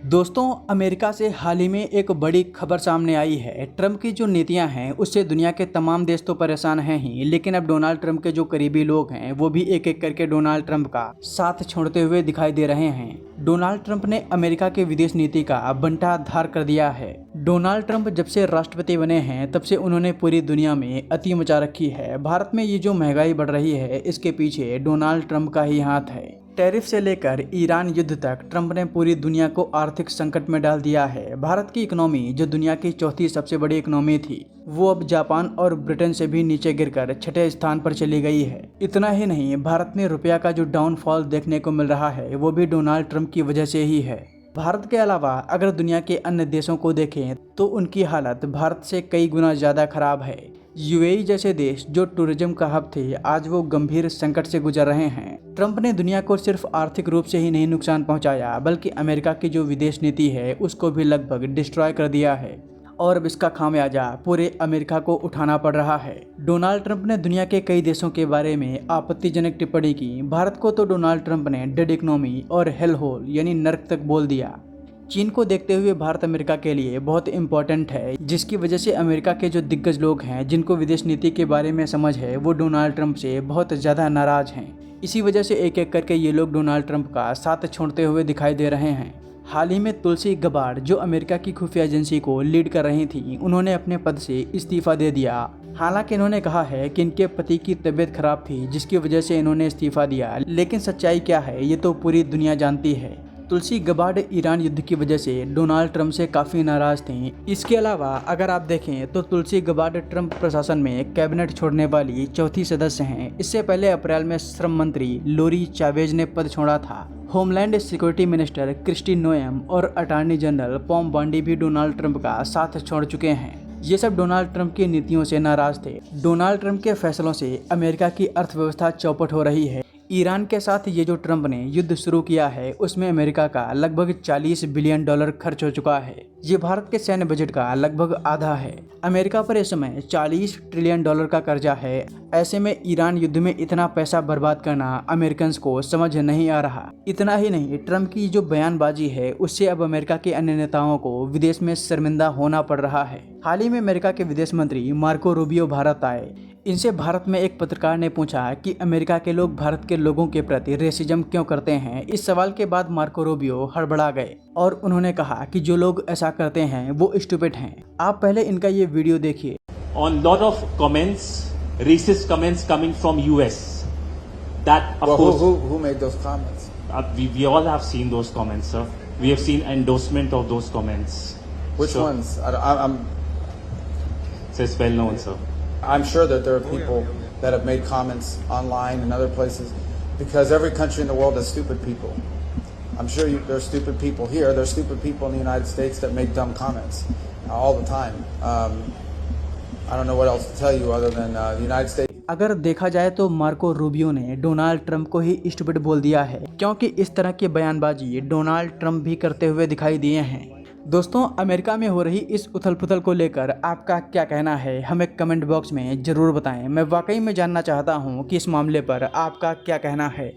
दोस्तों, अमेरिका से हाल ही में एक बड़ी खबर सामने आई है। ट्रंप की जो नीतियां हैं उससे दुनिया के तमाम देश तो परेशान हैं ही, लेकिन अब डोनाल्ड ट्रंप के जो करीबी लोग हैं वो भी एक एक करके डोनाल्ड ट्रंप का साथ छोड़ते हुए दिखाई दे रहे हैं। डोनाल्ड ट्रंप ने अमेरिका के विदेश नीति का बंटाधार कर दिया है। डोनाल्ड ट्रंप जब से राष्ट्रपति बने हैं तब से उन्होंने पूरी दुनिया में अति मचा रखी है। भारत में ये जो महंगाई बढ़ रही है इसके पीछे डोनाल्ड ट्रंप का ही हाथ है। टैरिफ से लेकर ईरान युद्ध तक ट्रंप ने पूरी दुनिया को आर्थिक संकट में डाल दिया है। भारत की इकोनॉमी, जो दुनिया की चौथी सबसे बड़ी इकोनॉमी थी, वो अब जापान और ब्रिटेन से भी नीचे गिरकर छठे स्थान पर चली गई है। इतना ही नहीं, भारत में रुपया का जो डाउनफॉल देखने को मिल रहा है वो भी डोनाल्ड ट्रंप की वजह से ही है। भारत के अलावा अगर दुनिया के अन्य देशों को देखें तो उनकी हालत भारत से कई गुना ज़्यादा खराब है। यूएई जैसे देश जो टूरिज्म का हब थे, आज वो गंभीर संकट से गुजर रहे हैं। ट्रंप ने दुनिया को सिर्फ आर्थिक रूप से ही नहीं नुकसान पहुंचाया, बल्कि अमेरिका की जो विदेश नीति है उसको भी लगभग डिस्ट्रॉय कर दिया है और अब इसका खामियाजा पूरे अमेरिका को उठाना पड़ रहा है। डोनाल्ड ट्रंप ने दुनिया के कई देशों के बारे में आपत्तिजनक टिप्पणी की। भारत को तो डोनाल्ड ट्रंप ने डेड इकोनॉमी और हेल होल यानी नर्क तक बोल दिया। चीन को देखते हुए भारत अमेरिका के लिए बहुत इंपॉर्टेंट है, जिसकी वजह से अमेरिका के जो दिग्गज लोग हैं जिनको विदेश नीति के बारे में समझ है वो डोनाल्ड ट्रंप से बहुत ज़्यादा नाराज हैं। इसी वजह से एक एक करके ये लोग डोनाल्ड ट्रंप का साथ छोड़ते हुए दिखाई दे रहे हैं। हाल ही में तुलसी गबार्ड, जो अमेरिका की खुफिया एजेंसी को लीड कर रही थी, उन्होंने अपने पद से इस्तीफा दे दिया। हालांकि इन्होंने कहा है कि इनके पति की तबीयत खराब थी जिसकी वजह से इन्होंने इस्तीफा दिया, लेकिन सच्चाई क्या है ये तो पूरी दुनिया जानती है। तुलसी गबार्ड ईरान युद्ध की वजह से डोनाल्ड ट्रंप से काफ़ी नाराज थीं। इसके अलावा अगर आप देखें तो तुलसी गबार्ड ट्रंप प्रशासन में कैबिनेट छोड़ने वाली चौथी सदस्य हैं। इससे पहले अप्रैल में श्रम मंत्री लोरी चावेज ने पद छोड़ा था। Homeland security minister Kristi Noem और अटॉर्नी जनरल पॉम बॉन्डी भी डोनाल्ड ट्रंप का साथ छोड़ चुके हैं। ये सब डोनाल्ड ट्रंप की नीतियों से नाराज थे। डोनाल्ड ट्रंप के फैसलों से अमेरिका की अर्थव्यवस्था चौपट हो रही है। ईरान के साथ ये जो ट्रंप ने युद्ध शुरू किया है उसमें अमेरिका का लगभग $40 बिलियन खर्च हो चुका है। ये भारत के सैन्य बजट का लगभग आधा है। अमेरिका पर इस समय $40 ट्रिलियन का कर्जा है। ऐसे में ईरान युद्ध में इतना पैसा बर्बाद करना अमेरिकन को समझ नहीं आ रहा। इतना ही नहीं, ट्रंप की जो बयानबाजी है उससे अब अमेरिका के अन्य नेताओं को विदेश में शर्मिंदा होना पड़ रहा है। हाल ही में अमेरिका के विदेश मंत्री मार्को रूबियो भारत आए। इनसे भारत में एक पत्रकार ने पूछा कि अमेरिका के लोग भारत के लोगों के प्रति रेसिज्म क्यों करते हैं। इस सवाल के बाद मार्को रूबियो हड़बड़ा गए और उन्होंने कहा कि जो लोग ऐसा करते हैं वो स्टूपिड हैं। आप पहले इनका ये वीडियो देखिए। On lot of comments, racist comments coming from US. That of course. Who made those comments? We all have seen those comments, sir. We have seen endorsement of those comments. Which ones? So it's well known, sir. I'm sure that there are people that have made comments online and other places, because every country in the world has stupid people. I'm sure there are stupid people here. There are stupid people in the United States that make dumb comments all the time. I don't know what else to tell you other than the United States. अगर देखा जाए तो Marco Rubio ने Donald Trump को ही stupid बोल दिया है, क्योंकि इस तरह की बयानबाजी डोनाल्ड ट्रंप भी करते हुए दिखाई दिए हैं। दोस्तों, अमेरिका में हो रही इस उथल पुथल को लेकर आपका क्या कहना है, हमें कमेंट बॉक्स में ज़रूर बताएं। मैं वाकई में जानना चाहता हूं कि इस मामले पर आपका क्या कहना है।